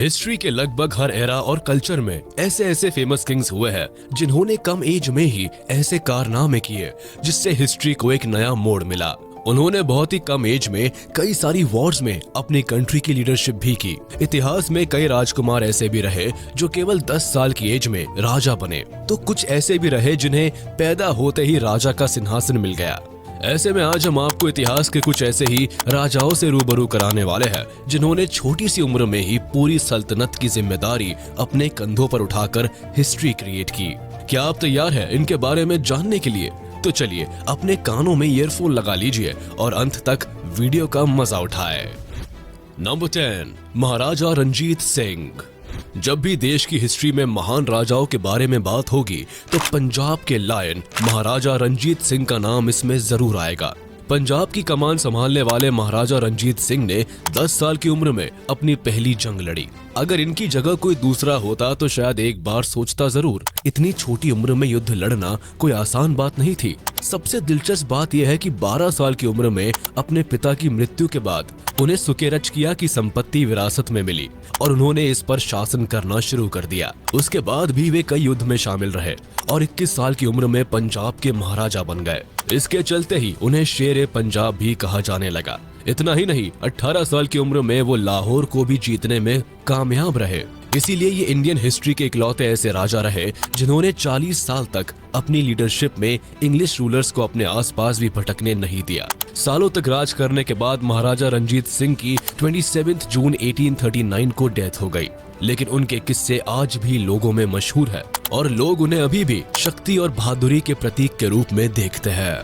History के लगभग हर era और कल्चर में ऐसे ऐसे फेमस किंग्स हुए हैं जिन्होंने कम एज में ही ऐसे कारनामे किए जिससे हिस्ट्री को एक नया मोड़ मिला। उन्होंने बहुत ही कम एज में कई सारी वॉर्स में अपनी कंट्री की लीडरशिप भी की। इतिहास में कई राजकुमार ऐसे भी रहे जो केवल 10 साल की एज में राजा बने, तो कुछ ऐसे भी रहे जिन्हें पैदा होते ही राजा का सिंहासन मिल गया। ऐसे में आज हम आपको इतिहास के कुछ ऐसे ही राजाओं से रूबरू कराने वाले हैं जिन्होंने छोटी सी उम्र में ही पूरी सल्तनत की जिम्मेदारी अपने कंधों पर उठाकर हिस्ट्री क्रिएट की। क्या आप तैयार हैं इनके बारे में जानने के लिए? तो चलिए अपने कानों में ईयरफोन लगा लीजिए और अंत तक वीडियो का मजा उठाएं। नंबर 10, महाराजा रंजीत सिंह। जब भी देश की हिस्ट्री में महान राजाओं के बारे में बात होगी तो पंजाब के लायन महाराजा रंजीत सिंह का नाम इसमें जरूर आएगा। पंजाब की कमान संभालने वाले महाराजा रंजीत सिंह ने 10 साल की उम्र में अपनी पहली जंग लड़ी। अगर इनकी जगह कोई दूसरा होता तो शायद एक बार सोचता जरूर। इतनी छोटी उम्र में युद्ध लड़ना कोई आसान बात नहीं थी। सबसे दिलचस्प बात यह है कि 12 साल की उम्र में अपने पिता की मृत्यु के बाद उन्हें सुकेरच किया की संपत्ति विरासत में मिली और उन्होंने इस पर शासन करना शुरू कर दिया। उसके बाद भी वे कई युद्ध में शामिल रहे और 21 साल की उम्र में पंजाब के महाराजा बन गए। इसके चलते ही उन्हें शेर पंजाब भी कहा जाने लगा। इतना ही नहीं, 18 साल की उम्र में वो लाहौर को भी जीतने में कामयाब रहे। इसीलिए ये इंडियन हिस्ट्री के इकलौते ऐसे राजा रहे जिन्होंने 40 साल तक अपनी लीडरशिप में इंग्लिश रूलर्स को अपने आसपास भी भटकने नहीं दिया। सालों तक राज करने के बाद महाराजा रंजीत सिंह की 27 जून 1839 को डेथ हो गई, लेकिन उनके किस्से आज भी लोगों में मशहूर है और लोग उन्हें अभी भी शक्ति और बहादुरी के प्रतीक के रूप में देखते हैं।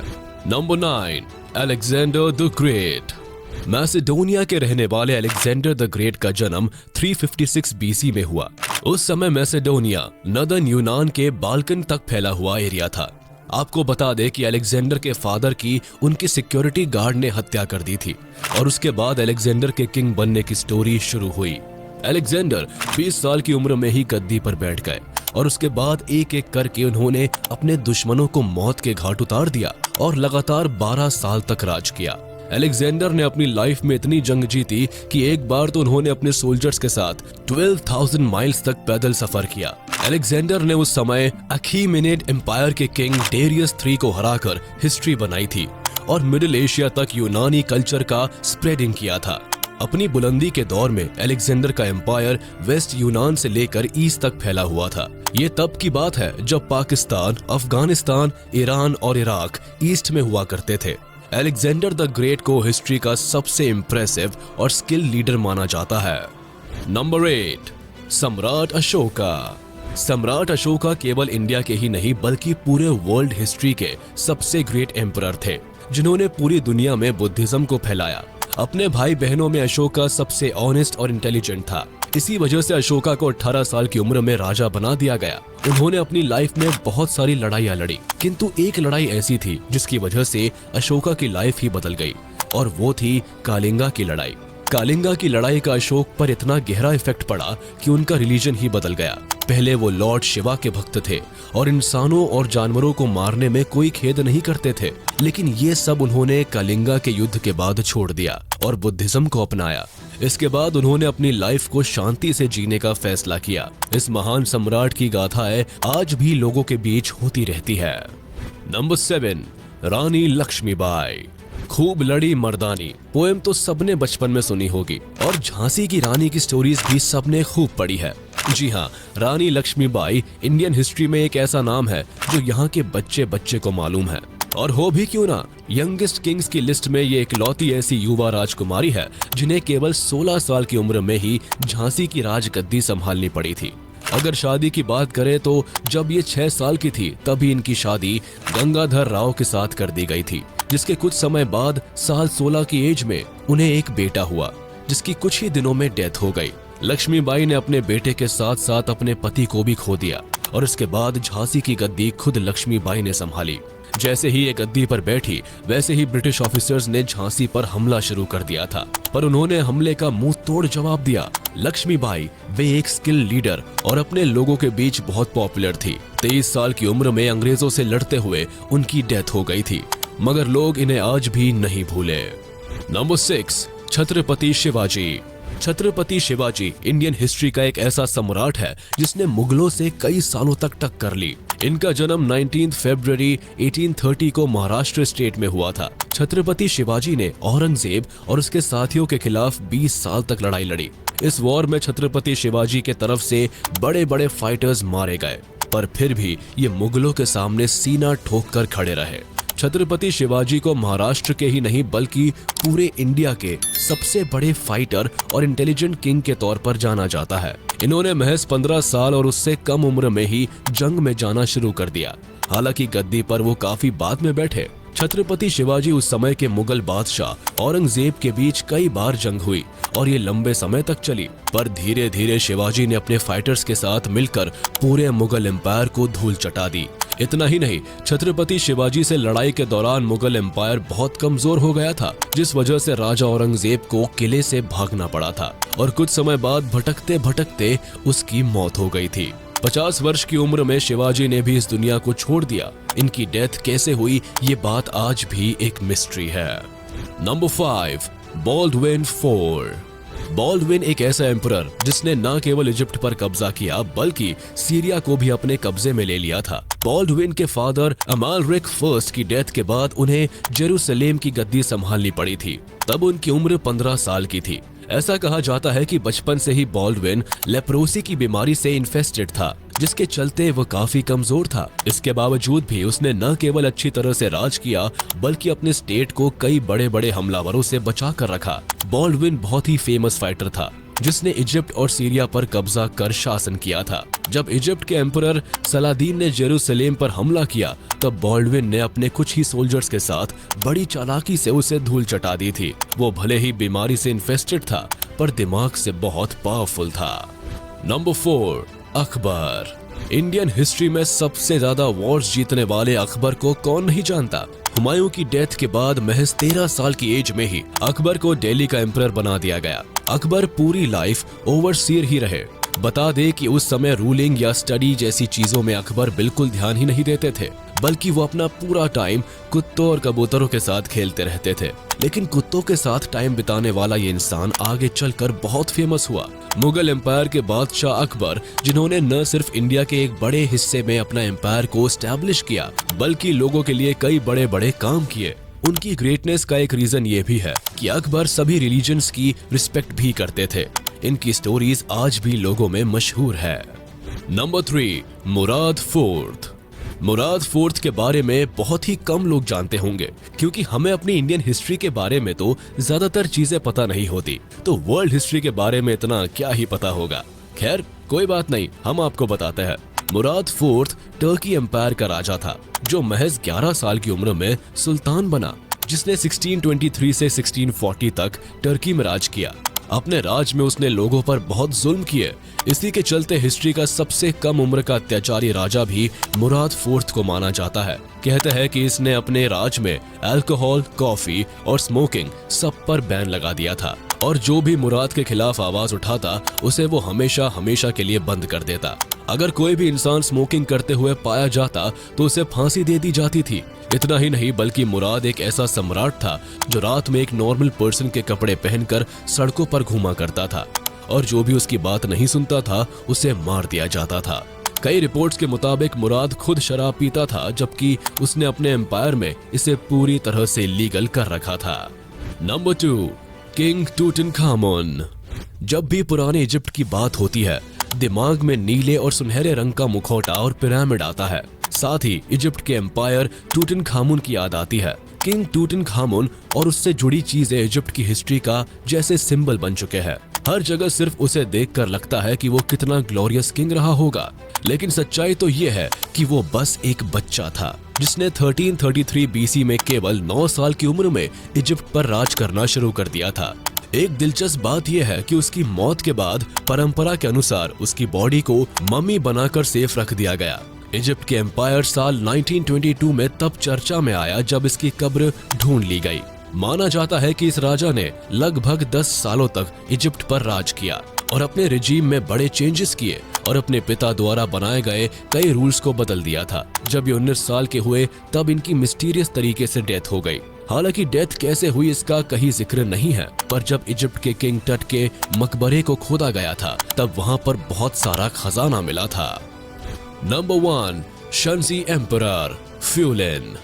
Number 9, Alexander the great. Macedonia के रहने वाले अलेक्जेंडर द ग्रेट का जन्म 356 बीसी में हुआ। उस समय मैसेडोनिया नदर्न यूनान के बाल्कन तक फैला हुआ एरिया था। आपको बता दें कि अलेक्जेंडर के फादर की उनकी सिक्योरिटी गार्ड ने हत्या कर दी थी और उसके बाद अलेक्जेंडर के किंग बनने की स्टोरी शुरू हुई। अलेक्जेंडर 20 साल की उम्र में ही गद्दी पर बैठ गए और उसके बाद एक एक करके उन्होंने अपने दुश्मनों को मौत के घाट उतार दिया और लगातार 12 साल तक राज किया। अलेक्जेंडर ने अपनी लाइफ में इतनी जंग जीती कि एक बार तो उन्होंने अपने सोल्जर्स के साथ 12,000 माइल्स तक पैदल सफर किया। अलेक्जेंडर ने उस समय अखीमेनिड एम्पायर के किंग डेरियस III को हराकर हिस्ट्री बनाई थी और मिडिल एशिया तक यूनानी कल्चर का स्प्रेडिंग किया था। अपनी बुलंदी के दौर में अलेक्जेंडर का एम्पायर वेस्ट यूनान से लेकर ईस्ट तक फैला हुआ था। ये तब की बात है जब पाकिस्तान, अफगानिस्तान, ईरान और इराक ईस्ट में हुआ करते थे। अलेक्जेंडर द ग्रेट को हिस्ट्री का सबसे इम्प्रेसिव और स्किल लीडर माना जाता है। नंबर 8, सम्राट अशोका। सम्राट अशोका केवल इंडिया के ही नहीं बल्कि पूरे वर्ल्ड हिस्ट्री के सबसे ग्रेट एम्परर थे जिन्होंने पूरी दुनिया में बुद्धिज्म को फैलाया। अपने भाई बहनों में अशोका सबसे ऑनेस्ट और इंटेलिजेंट था। इसी वजह से अशोका को 18 साल की उम्र में राजा बना दिया गया। उन्होंने अपनी लाइफ में बहुत सारी लड़ाइयां लड़ी, किंतु एक लड़ाई ऐसी थी जिसकी वजह से अशोका की लाइफ ही बदल गई और वो थी कालिंगा की लड़ाई। कालिंगा की लड़ाई का अशोक पर इतना गहरा इफेक्ट पड़ा कि उनका रिलीजन ही बदल गया। पहले वो लॉर्ड शिवा के भक्त थे और इंसानों और जानवरों को मारने में कोई खेद नहीं करते थे, लेकिन ये सब उन्होंने कालिंगा के युद्ध के बाद छोड़ दिया और बुद्धिज्म को अपनाया। इसके बाद उन्होंने अपनी लाइफ को शांति से जीने का फैसला किया। इस महान सम्राट की गाथाएं आज भी लोगों के बीच होती रहती है। नंबर 7, रानी लक्ष्मीबाई। खूब लड़ी मर्दानी पोएम तो सबने बचपन में सुनी होगी और झांसी की रानी की स्टोरीज भी सबने खूब पढ़ी है। जी हाँ, रानी लक्ष्मीबाई इंडियन हिस्ट्री में एक ऐसा नाम है जो यहाँ के बच्चे बच्चे को मालूम है। और हो भी क्यों ना, यंगेस्ट किंग्स की लिस्ट में ये इकलौती ऐसी युवा राजकुमारी है जिन्हें केवल 16 साल की उम्र में ही झांसी की राजगद्दी संभालनी पड़ी थी। अगर शादी की बात करें तो जब ये 6 साल की थी तभी इनकी शादी गंगाधर राव के साथ कर दी गई थी, जिसके कुछ समय बाद साल 16 की एज में उन्हें एक बेटा हुआ जिसकी कुछ ही दिनों में डेथ हो गई। लक्ष्मीबाई ने अपने बेटे के साथ साथ अपने पति को भी खो दिया और इसके बाद झांसी की गद्दी खुद लक्ष्मीबाई ने संभाली। जैसे ही ये गद्दी पर बैठी वैसे ही ब्रिटिश ऑफिसर्स ने झांसी पर हमला शुरू कर दिया था, पर उन्होंने हमले का मुंह तोड़ जवाब दिया। लक्ष्मीबाई वे एक स्किल लीडर और अपने लोगों के बीच बहुत पॉपुलर थी। 23 साल की उम्र में अंग्रेजों से लड़ते हुए उनकी डेथ हो गई थी, मगर लोग इन्हें आज भी नहीं भूले। Number 6, Chhatrapati Shivaji. Chhatrapati Shivaji Indian history का एक ऐसा सम्राट है जिसने मुगलों से कई सालों तक टक्कर ली। इनका जन्म 19 फरवरी 1830 को महाराष्ट्र स्टेट में हुआ था। छत्रपति शिवाजी ने औरंगजेब और उसके साथियों के खिलाफ 20 साल तक लड़ाई लड़ी। इस वॉर में छत्रपति शिवाजी के तरफ से बड़े बड़े फाइटर्स मारे गए, पर फिर भी ये मुगलों के सामने सीना ठोक कर खड़े रहे। छत्रपति शिवाजी को महाराष्ट्र के ही नहीं बल्कि पूरे इंडिया के सबसे बड़े फाइटर और इंटेलिजेंट किंग के तौर पर जाना जाता है। इन्होंने महज 15 साल और उससे कम उम्र में ही जंग में जाना शुरू कर दिया। हालांकि गद्दी पर वो काफी बाद में बैठे। छत्रपति शिवाजी उस समय के मुगल बादशाह औरंगजेब के बीच कई बार जंग हुई और ये लंबे समय तक चली, पर धीरे धीरे शिवाजी ने अपने फाइटर्स के साथ मिलकर पूरे मुगल एम्पायर को धूल चटा दी। इतना ही नहीं, छत्रपति शिवाजी से लड़ाई के दौरान मुगल एम्पायर बहुत कमजोर हो गया था, जिस वजह से राजा औरंगजेब को किले से भागना पड़ा था और कुछ समय बाद भटकते भटकते उसकी मौत हो गई थी। 50 वर्ष की उम्र में शिवाजी ने भी इस दुनिया को छोड़ दिया। इनकी डेथ कैसे हुई, ये बात आज भी एक मिस्ट्री है। Number 5, Baldwin IV। बॉल्डविन एक ऐसा एम्परर जिसने न केवल इजिप्ट पर कब्जा किया बल्कि सीरिया को भी अपने कब्जे में ले लिया था। बॉल्डविन के फादर अमालरिक I की डेथ के बाद उन्हें जेरूसलेम की गद्दी संभालनी पड़ी थी। तब उनकी उम्र 15 साल की थी। ऐसा कहा जाता है कि बचपन से ही बॉल्डविन लेप्रोसी की बीमारी से इन्फेस्टेड था, जिसके चलते वह काफी कमजोर था। इसके बावजूद भी उसने न केवल अच्छी तरह से राज किया बल्कि अपने स्टेट को कई बड़े बड़े हमलावरों से बचा कर रखा। बॉल्डविन बहुत ही फेमस फाइटर था जिसने इजिप्ट और सीरिया पर कब्जा कर शासन किया था। जब इजिप्ट के एम्परर सलादीन ने जेरूसलेम पर हमला किया तब बॉल्डविन ने अपने कुछ ही सोल्जर्स के साथ बड़ी चालाकी से उसे धूल चटा दी थी। वो भले ही बीमारी से इन्फेस्टेड था पर दिमाग से बहुत पावरफुल था। नंबर 4, अकबर। इंडियन हिस्ट्री में सबसे ज्यादा वॉर्स जीतने वाले अकबर को कौन नहीं जानता। हुमायूं की डेथ के बाद महज 13 साल की एज में ही अकबर को दिल्ली का एम्परर बना दिया गया। अकबर पूरी लाइफ ओवरसीयर ही रहे। बता दे कि उस समय रूलिंग या स्टडी जैसी चीजों में अकबर बिल्कुल ध्यान ही नहीं देते थे, बल्कि वो अपना पूरा टाइम कुत्तों और कबूतरों के साथ खेलते रहते थे। लेकिन कुत्तों के साथ टाइम बिताने वाला ये इंसान आगे चलकर बहुत फेमस हुआ। मुगल एम्पायर के बादशाह अकबर, जिन्होंने न सिर्फ इंडिया के एक बड़े हिस्से में अपना एम्पायर को एस्टैब्लिश किया बल्कि लोगों के लिए कई बड़े बड़े काम किए। उनकी ग्रेटनेस का एक रीजन ये भी है कि अकबर सभी रिलीजन्स की रिस्पेक्ट भी करते थे। इनकी स्टोरीज आज भी लोगों में मशहूर है। नंबर 3, मुराद IV। मुराद IV के बारे में बहुत ही कम लोग जानते होंगे क्योंकि हमें अपनी इंडियन हिस्ट्री के बारे में तो ज्यादातर चीजें पता नहीं होती, तो वर्ल्ड हिस्ट्री के बारे में इतना क्या ही पता होगा। खैर कोई बात नहीं, हम आपको बताते हैं। मुराद IV टर्की एम्पायर का राजा था जो महज 11 साल की उम्र में सुल्तान बना, जिसने 1623 से 1640 तक टर्की में राज किया। अपने राज में उसने लोगों पर बहुत जुल्म किए। इसी के चलते हिस्ट्री का सबसे कम उम्र का अत्याचारी राजा भी मुराद IV को माना जाता है। कहते हैं कि इसने अपने राज में अल्कोहल, कॉफी और स्मोकिंग सब पर बैन लगा दिया था और जो भी मुराद के खिलाफ आवाज उठाता उसे वो हमेशा हमेशा के लिए बंद कर देता। अगर कोई भी इंसान स्मोकिंग करते हुए पाया जाता तो उसे फांसी दे दी जाती थी। इतना ही नहीं बल्कि मुराद एक ऐसा सम्राट था जो रात में एक नॉर्मल पर्सन के कपड़े पहनकर सड़कों पर घूमा करता था और जो भी उसकी बात नहीं सुनता था उसे मार दिया जाता था। कई रिपोर्ट्स के मुताबिक मुराद खुद शराब पीता था, जबकि उसने अपने एम्पायर में इसे पूरी तरह से लीगल कर रखा था। Number 2, king Tutankhamun. जब भी पुराने इजिप्ट की बात होती है दिमाग में नीले और सुनहरे रंग का मुखौटा और पिरामिड आता है। साथ ही इजिप्ट के एम्पायर टूटनखामुन की याद आती है। किंग टूटनखामुन और उससे जुड़ी चीजें इजिप्ट की हिस्ट्री का जैसे सिंबल बन चुके हैं। हर जगह सिर्फ उसे देखकर लगता है कि वो कितना ग्लोरियस किंग रहा होगा, लेकिन सच्चाई तो ये है कि वो बस एक बच्चा था जिसने 1333 BC में केवल 9 साल की उम्र में इजिप्ट पर राज करना शुरू कर दिया था। एक दिलचस्प बात यह है कि उसकी मौत के बाद परंपरा के अनुसार उसकी बॉडी को मम्मी बनाकर सेफ रख दिया गया। इजिप्ट के एम्पायर साल 1922 में तब चर्चा में आया जब इसकी कब्र ढूंढ ली गई। माना जाता है कि इस राजा ने लगभग 10 सालों तक इजिप्ट पर राज किया और अपने रिजीम में बड़े चेंजेस किए और अपने पिता द्वारा बनाए गए कई रूल्स को बदल दिया था। जब ये 19 साल के हुए तब इनकी मिस्टीरियस तरीके से डेथ हो गई। हालांकि डेथ कैसे हुई इसका कहीं जिक्र नहीं है, पर जब इजिप्ट के किंग टट के मकबरे को खोदा गया था तब वहां पर बहुत सारा खजाना मिला था। Number 1, Shunzhi emperor Fulin.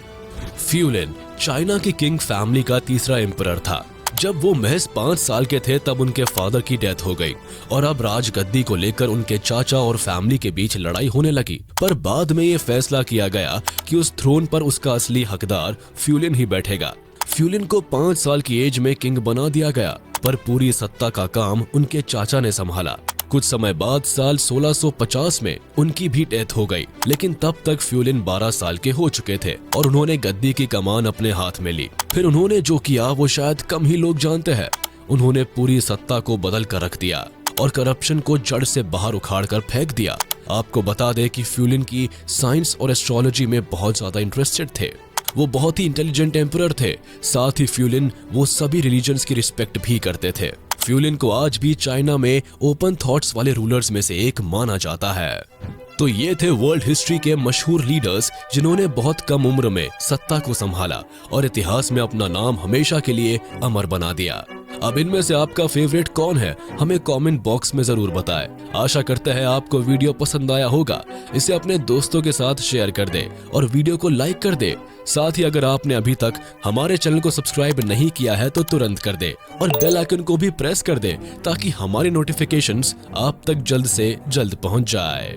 Fulin China की किंग फैमिली का तीसरा एम्परर था। जब वो महज 5 साल के थे तब उनके फादर की डेथ हो गई और अब राजगद्दी को लेकर उनके चाचा और फैमिली के बीच लड़ाई होने लगी। पर बाद में ये फैसला किया गया कि उस थ्रोन पर उसका असली हकदार फ्यूलिन ही बैठेगा। फ्यूलिन को 5 साल की एज में किंग बना दिया गया, पर पूरी सत्ता का काम उनके चाचा ने संभाला। कुछ समय बाद साल 1650 में उनकी भी डेथ हो गई, लेकिन तब तक फ्यूलिन 12 साल के हो चुके थे और उन्होंने गद्दी की कमान अपने हाथ में ली। फिर उन्होंने जो किया वो शायद कम ही लोग जानते हैं। उन्होंने पूरी सत्ता को बदल कर रख दिया और करप्शन को जड़ से बाहर उखाड़ कर फेंक दिया। आपको बता दें कि फ्यूलिन की साइंस और एस्ट्रोलॉजी में बहुत ज्यादा इंटरेस्टेड थे। वो बहुत ही इंटेलिजेंट एम्परर थे। साथ ही फ्यूलिन वो सभी रिलीजन्स की रिस्पेक्ट भी करते थे। फ्यूलिन को आज भी चाइना में ओपन थॉट्स वाले रूलर्स में से एक माना जाता है। तो ये थे वर्ल्ड हिस्ट्री के मशहूर लीडर्स जिन्होंने बहुत कम उम्र में सत्ता को संभाला और इतिहास में अपना नाम हमेशा के लिए अमर बना दिया। अब इनमें से आपका फेवरेट कौन है, हमें कमेंट बॉक्स में जरूर बताएं। आशा करते हैं आपको वीडियो पसंद आया होगा। इसे अपने दोस्तों के साथ शेयर कर दे और वीडियो को लाइक कर दे। साथ ही अगर आपने अभी तक हमारे चैनल को सब्सक्राइब नहीं किया है तो तुरंत कर दे और बेल आइकन को भी प्रेस कर दे ताकि हमारी नोटिफिकेशंस आप तक जल्द से जल्द पहुंच जाए।